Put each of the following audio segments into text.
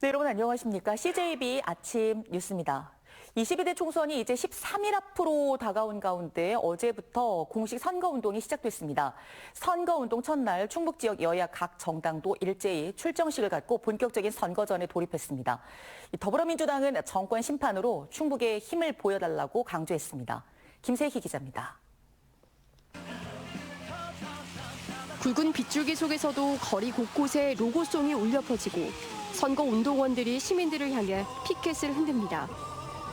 네, 여러분 안녕하십니까? CJB 아침 뉴스입니다. 22대 총선이 이제 13일 앞으로 다가온 가운데 어제부터 공식 선거운동이 시작됐습니다. 선거운동 첫날 충북 지역 여야 각 정당도 일제히 출정식을 갖고 본격적인 선거전에 돌입했습니다. 더불어민주당은 정권 심판으로 충북에 힘을 보여달라고 강조했습니다. 김세희 기자입니다. 굵은 빗줄기 속에서도 거리 곳곳에 로고송이 울려 퍼지고 선거운동원들이 시민들을 향해 피켓을 흔듭니다.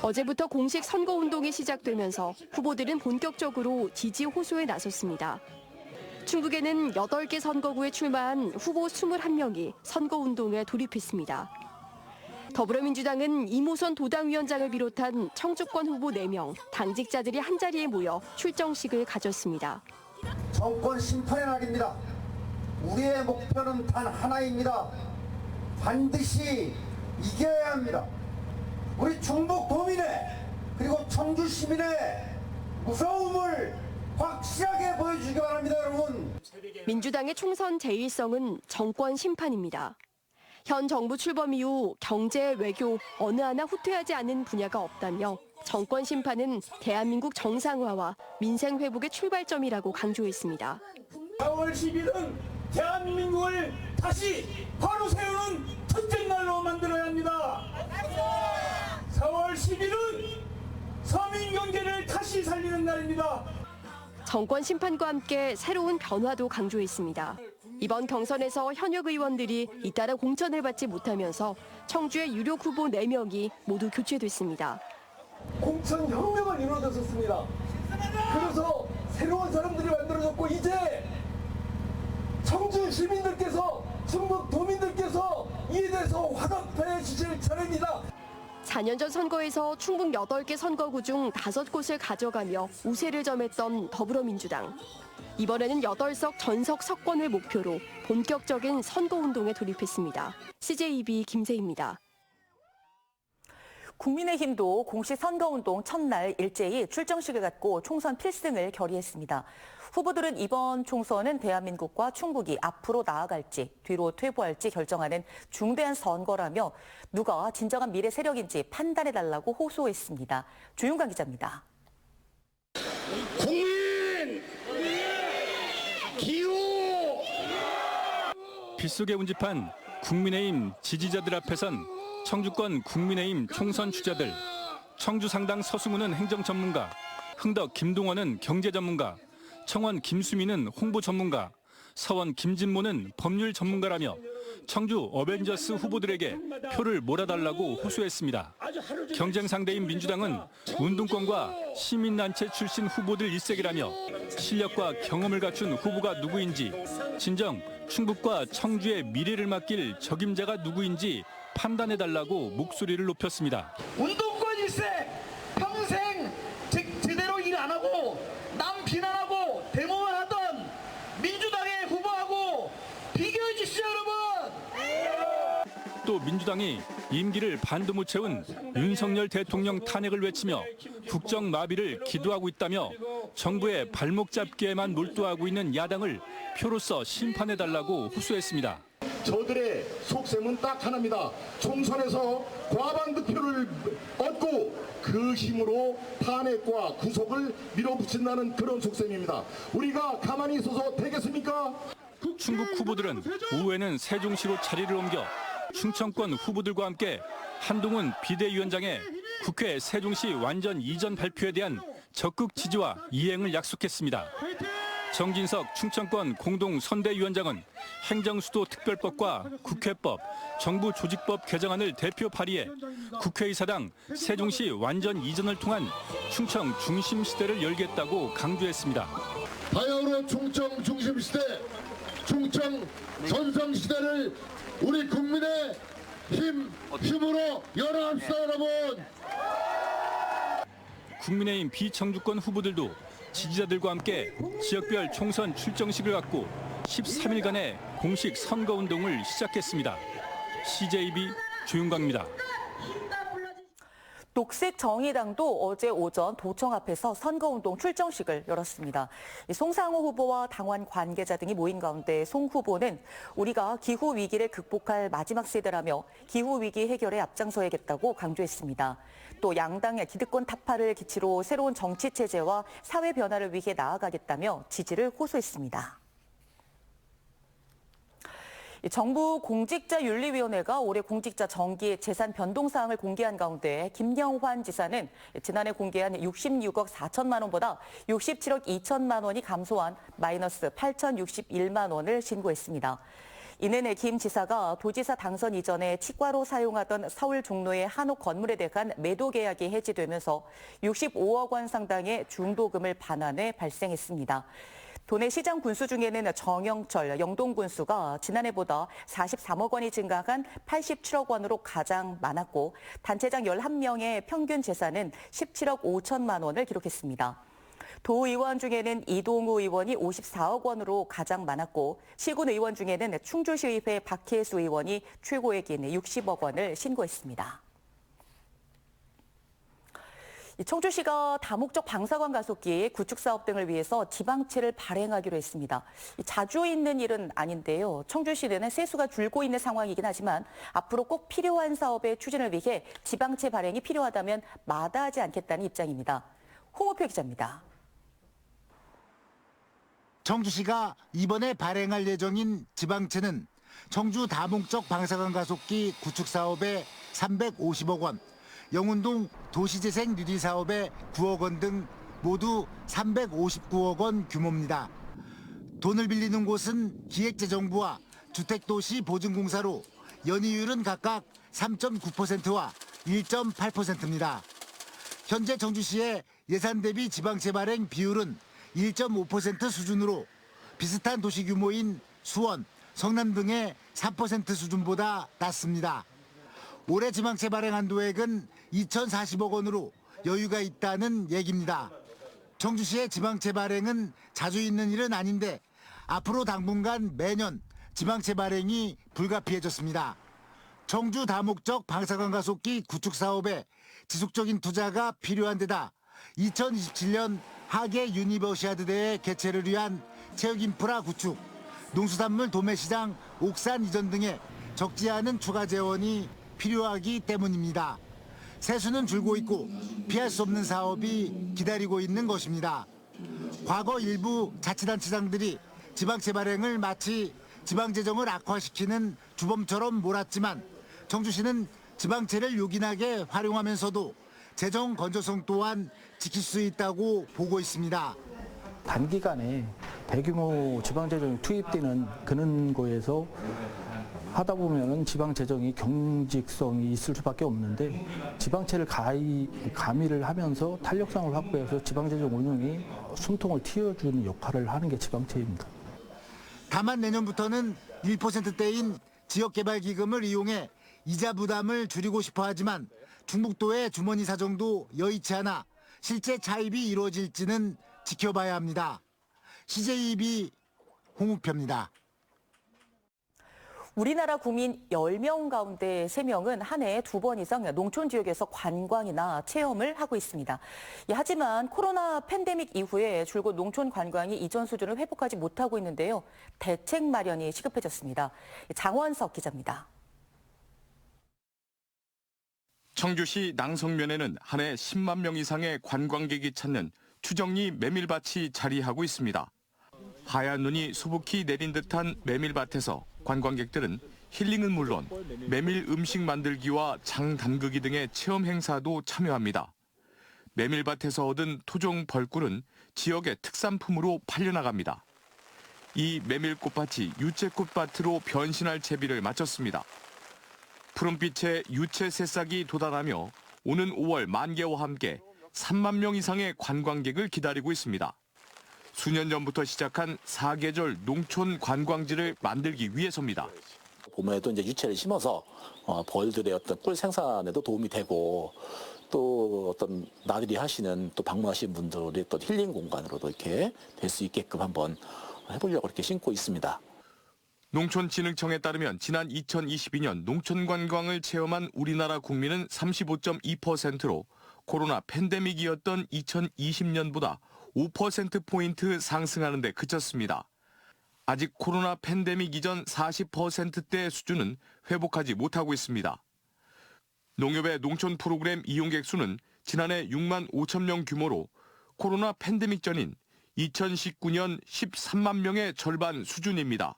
어제부터 공식 선거운동이 시작되면서 후보들은 본격적으로 지지 호소에 나섰습니다. 충북에는 8개 선거구에 출마한 후보 21명이 선거운동에 돌입했습니다. 더불어민주당은 이모선 도당위원장을 비롯한 청주권 후보 4명, 당직자들이 한자리에 모여 출정식을 가졌습니다. 정권 심판의 날입니다. 우리의 목표는 단 하나입니다. 반드시 이겨야 합니다. 우리 충북 도민의 그리고 청주 시민의 무서움을 확실하게 보여주시기 바랍니다, 여러분. 민주당의 총선 제1성은 정권 심판입니다. 현 정부 출범 이후 경제, 외교 어느 하나 후퇴하지 않은 분야가 없다며 정권 심판은 대한민국 정상화와 민생 회복의 출발점이라고 강조했습니다. 4월 10일은 대한민국을 다시 바로 세우는 첫째 날로 만들어야 합니다. 4월 10일은 서민 경제를 다시 살리는 날입니다. 정권 심판과 함께 새로운 변화도 강조했습니다. 이번 경선에서 현역 의원들이 잇따라 공천을 받지 못하면서 청주의 유력 후보 4명이 모두 교체됐습니다. 공천 혁명을 이루어졌습니다. 그래서 새로운 사람들이 만들어졌고 이제 청주 시민들께서 충북 도민들께서 이에 대해서 화답해 주실 차례입니다. 4년 전 선거에서 충북 8개 선거구 중 5곳을 가져가며 우세를 점했던 더불어민주당. 이번에는 8석 전석 석권을 목표로 본격적인 선거운동에 돌입했습니다. CJB 김세희입니다. 국민의힘도 공식 선거운동 첫날 일제히 출정식을 갖고 총선 필승을 결의했습니다. 후보들은 이번 총선은 대한민국과 충북이 앞으로 나아갈지 뒤로 퇴보할지 결정하는 중대한 선거라며 누가 진정한 미래 세력인지 판단해달라고 호소했습니다. 조윤관 기자입니다. 국민! 기호! 빗속에 운집한 국민의힘 지지자들 앞에선 청주권 국민의힘 총선 주자들, 청주 상당 서승우는 행정 전문가, 흥덕 김동원은 경제 전문가, 청원 김수민은 홍보 전문가, 서원 김진모는 법률 전문가라며 청주 어벤져스 후보들에게 표를 몰아달라고 호소했습니다. 경쟁 상대인 민주당은 운동권과 시민단체 출신 후보들 일색이라며 실력과 경험을 갖춘 후보가 누구인지, 진정 충북과 청주의 미래를 맡길 적임자가 누구인지 판단해달라고 목소리를 높였습니다. 운동권 일세! 평생 제대로 일 안 하고 남 비난하고 데모만 하던 민주당의 후보하고 비교해 주시죠, 여러분! 또 민주당이 임기를 반도 못 채운 윤석열 대통령 탄핵을 외치며 국정 마비를 기도하고 있다며 정부의 발목 잡기에만 몰두하고 있는 야당을 표로서 심판해달라고 호소했습니다. 저들의 속셈은 딱 하나입니다. 총선에서 과반 득표를 얻고 그 힘으로 탄핵과 구속을 밀어붙인다는 그런 속셈입니다. 우리가 가만히 있어서 되겠습니까? 충북 후보들은 오후에는 세종시로 자리를 옮겨 충청권 후보들과 함께 한동훈 비대위원장의 국회 세종시 완전 이전 발표에 대한 적극 지지와 이행을 약속했습니다. 정진석 충청권 공동선대위원장은 행정수도 특별법과 국회법, 정부조직법 개정안을 대표 발의해 국회의사당 세종시 완전 이전을 통한 충청 중심시대를 열겠다고 강조했습니다. 바야흐로 충청 중심시대, 충청 전성시대를 우리 국민의 힘으로 열어합시다, 여러분. 국민의힘 비청주권 후보들도 지지자들과 함께 지역별 총선 출정식을 갖고 13일간의 공식 선거운동을 시작했습니다. CJB 조윤광입니다. 녹색 정의당도 어제 오전 도청 앞에서 선거운동 출정식을 열었습니다. 송상호 후보와 당원 관계자 등이 모인 가운데 송 후보는 우리가 기후 위기를 극복할 마지막 세대라며 기후 위기 해결에 앞장서야겠다고 강조했습니다. 또 양당의 기득권 타파를 기치로 새로운 정치 체제와 사회 변화를 위해 나아가겠다며 지지를 호소했습니다. 정부 공직자윤리위원회가 올해 공직자 정기 재산 변동 사항을 공개한 가운데 김영환 지사는 지난해 공개한 66억 4천만 원보다 67억 2천만 원이 감소한 마이너스 8,061만 원을 신고했습니다. 이는 김 지사가 도지사 당선 이전에 치과로 사용하던 서울 종로의 한옥 건물에 대한 매도 계약이 해지되면서 65억 원 상당의 중도금을 반환해 발생했습니다. 도내 시장 군수 중에는 정영철, 영동 군수가 지난해보다 43억 원이 증가한 87억 원으로 가장 많았고 단체장 11명의 평균 재산은 17억 5천만 원을 기록했습니다. 도의원 중에는 이동우 의원이 54억 원으로 가장 많았고 시군 의원 중에는 충주시의회 박혜수 의원이 최고액인 60억 원을 신고했습니다. 청주시가 다목적 방사관 가속기 구축 사업 등을 위해서 지방채를 발행하기로 했습니다. 자주 있는 일은 아닌데요. 청주시는 세수가 줄고 있는 상황이긴 하지만 앞으로 꼭 필요한 사업의 추진을 위해 지방채 발행이 필요하다면 마다하지 않겠다는 입장입니다. 홍우표 기자입니다. 청주시가 이번에 발행할 예정인 지방채는 청주 다목적 방사관 가속기 구축 사업에 350억 원, 영운동 도시재생 뉴딜 사업에 9억 원 등 모두 359억 원 규모입니다. 돈을 빌리는 곳은 기획재정부와 주택도시보증공사로 연이율은 각각 3.9%와 1.8%입니다. 현재 청주시의 예산 대비 지방채 발행 비율은 1.5% 수준으로 비슷한 도시 규모인 수원, 성남 등의 3% 수준보다 낮습니다. 올해 지방채 발행 한도액은 2,040억 원으로 여유가 있다는 얘기입니다. 청주시의 지방채 발행은 자주 있는 일은 아닌데 앞으로 당분간 매년 지방채 발행이 불가피해졌습니다. 청주 다목적 방사관 가속기 구축 사업에 지속적인 투자가 필요한 데다 2027년 하계 유니버시아드 대회 개최를 위한 체육 인프라 구축, 농수산물 도매시장 옥산 이전 등의 적지 않은 추가 재원이 필요하기 때문입니다. 세수는 줄고 있고 피할 수 없는 사업이 기다리고 있는 것입니다. 과거 일부 자치단체장들이 지방채 발행을 마치 지방재정을 악화시키는 주범처럼 몰았지만 청주시는 지방채를 요긴하게 활용하면서도 재정 건조성 또한 지킬 수 있다고 보고 있습니다. 단기간에 대규모 지방재정이 투입되는 그런 거에서 하다 보면은 지방재정이 경직성이 있을 수밖에 없는데 지방채를 가미를 하면서 탄력성을 확보해서 지방재정 운영이 숨통을 틔워주는 역할을 하는 게 지방채입니다. 다만 내년부터는 1%대인 지역개발기금을 이용해 이자 부담을 줄이고 싶어 하지만 충북도의 주머니 사정도 여의치 않아 실제 차입이 이루어질지는 지켜봐야 합니다. CJEB 홍우표입니다. 우리나라 국민 10명 가운데 3명은 한 해에 2번 이상 농촌 지역에서 관광이나 체험을 하고 있습니다. 하지만 코로나 팬데믹 이후에 줄곧 농촌 관광이 이전 수준을 회복하지 못하고 있는데요. 대책 마련이 시급해졌습니다. 장원석 기자입니다. 청주시 낭성면에는 한 해 10만 명 이상의 관광객이 찾는 추정리 메밀밭이 자리하고 있습니다. 하얀 눈이 수북히 내린 듯한 메밀밭에서 관광객들은 힐링은 물론 메밀 음식 만들기와 장 담그기 등의 체험 행사도 참여합니다. 메밀밭에서 얻은 토종 벌꿀은 지역의 특산품으로 팔려나갑니다. 이 메밀꽃밭이 유채꽃밭으로 변신할 채비를 마쳤습니다. 푸른빛에 유채 새싹이 돋아나며 오는 5월 만개와 함께 3만 명 이상의 관광객을 기다리고 있습니다. 수년 전부터 시작한 사계절 농촌 관광지를 만들기 위해서입니다. 봄에도 이제 유채를 심어서 벌들의 어떤 꿀 생산에도 도움이 되고 또 어떤 나들이 하시는 또 방문하시는 분들의 또 힐링 공간으로도 이렇게 될 수 있게끔 한번 해보려고 이렇게 심고 있습니다. 농촌진흥청에 따르면 지난 2022년 농촌관광을 체험한 우리나라 국민은 35.2%로 코로나 팬데믹이었던 2020년보다 5%포인트 상승하는 데 그쳤습니다. 아직 코로나 팬데믹 이전 40%대 수준은 회복하지 못하고 있습니다. 농협의 농촌 프로그램 이용객 수는 지난해 6만 5천 명 규모로 코로나 팬데믹 전인 2019년 13만 명의 절반 수준입니다.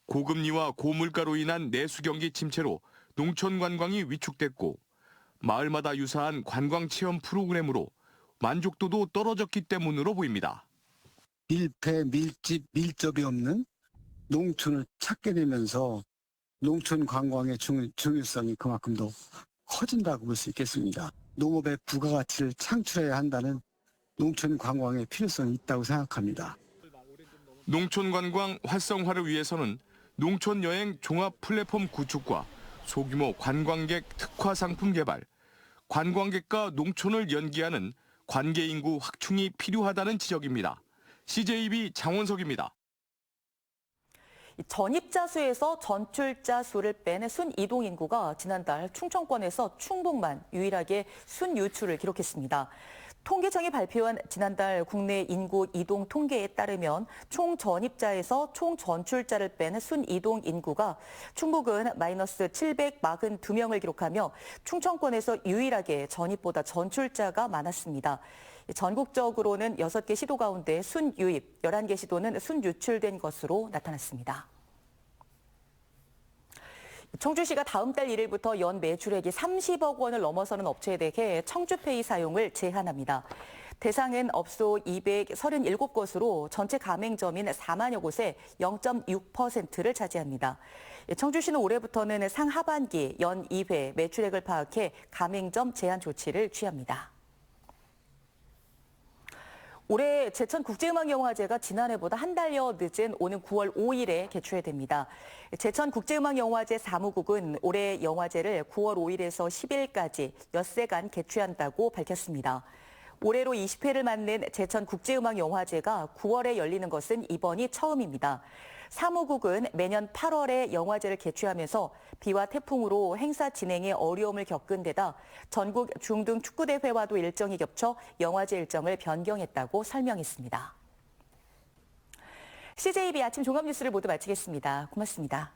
고금리와 고물가로 인한 내수 경기 침체로 농촌 관광이 위축됐고 마을마다 유사한 관광 체험 프로그램으로 만족도도 떨어졌기 때문으로 보입니다. 밀폐, 밀집, 밀접이 없는 농촌을 찾게 되면서 농촌 관광의 중요성이 그만큼 더 커진다고 볼 수 있겠습니다. 농업의 부가가치를 창출해야 한다는 농촌 관광의 필요성이 있다고 생각합니다. 농촌 관광 활성화를 위해서는 농촌 여행 종합 플랫폼 구축과 소규모 관광객 특화 상품 개발, 관광객과 농촌을 연계하는 관계 인구 확충이 필요하다는 지적입니다. CJB 장원석입니다. 전입자 수에서 전출자 수를 뺀 순이동 인구가 지난달 충청권에서 충북만 유일하게 순유출을 기록했습니다. 통계청이 발표한 지난달 국내 인구 이동 통계에 따르면 총 전입자에서 총 전출자를 뺀 순이동 인구가 충북은 마이너스 742명을 기록하며 충청권에서 유일하게 전입보다 전출자가 많았습니다. 전국적으로는 6개 시도 가운데 순유입, 11개 시도는 순유출된 것으로 나타났습니다. 청주시가 다음 달 1일부터 연 매출액이 30억 원을 넘어서는 업체에 대해 청주페이 사용을 제한합니다. 대상은 업소 237곳으로 전체 가맹점인 4만여 곳의 0.6%를 차지합니다. 청주시는 올해부터는 상하반기 연 2회 매출액을 파악해 가맹점 제한 조치를 취합니다. 올해 제천국제음악영화제가 지난해보다 한 달여 늦은 오는 9월 5일에 개최됩니다. 제천국제음악영화제 사무국은 올해 영화제를 9월 5일에서 10일까지 엿새간 개최한다고 밝혔습니다. 올해로 20회를 맞는 제천국제음악영화제가 9월에 열리는 것은 이번이 처음입니다. 사무국은 매년 8월에 영화제를 개최하면서 비와 태풍으로 행사 진행에 어려움을 겪은 데다 전국 중등 축구대회와도 일정이 겹쳐 영화제 일정을 변경했다고 설명했습니다. CJB 아침 종합뉴스를 모두 마치겠습니다. 고맙습니다.